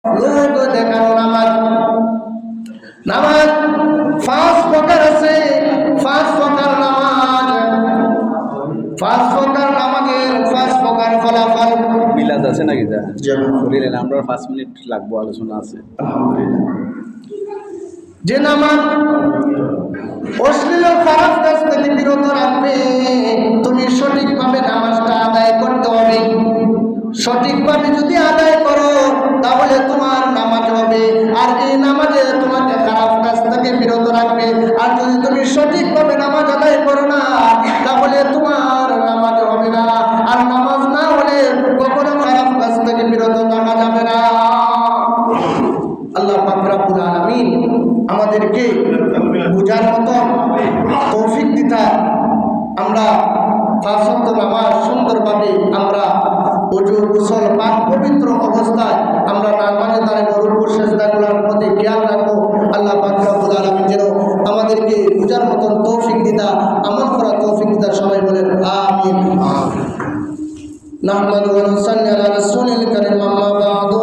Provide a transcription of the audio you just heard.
লোক দেখানো নামাজ। নামাজ 5 প্রকার আছে, 5 প্রকার নামাজ, 5 প্রকার নামাজের 5 প্রকার ফলাফল। মিলাদ আছে নাকি? বলিলেন আমরা 5 মিনিট লাগবো, আলোচনা আছে। আলহামদুলিল্লাহ। যে নামাজ অশ্লীল খারাপ কাজ থেকে বিরত রাখবে, তুমি সঠিকভাবে নামাজটা আদায় করতে হবে। সঠিকভাবে যদি আদায় করো তাহলে তোমার নামাজ হবে, আর এই নামাজে তোমাকে খারাপ কাজ থেকে বিরত রাখবে। আর যদি তুমি সঠিকভাবে নামাজ আদায় করো না তাহলে তোমার নামাজ হবে না, আর নামাজ না হলে কখনো খারাপ কাজ থেকে বিরত থাকা যাবে না। আল্লাহ পাক রব্বুল আলামিন আমাদেরকে বুঝার মতো তৌফিক দিতা। আমরা 5 ওয়াক্ত নামাজ সুন্দরভাবে আমরা ওযু গোসল পাক পবিত্র অবস্থায় আমরা নামাজে দাঁড়িয়ে রুকু সিজদাগুলোর প্রতি খেয়াল রাখবো। আল্লাহ পাক রব্বুল আলামিন যেন আমাদেরকে বুঝার মতো তৌফিক দিতা, আমল করার তৌফিক দিতা। সবাই বলেন আমিন। নাহমাদু ওয়া নুসাল্লি আলা রাসূলিল কারীম, আম্মা বা'দু।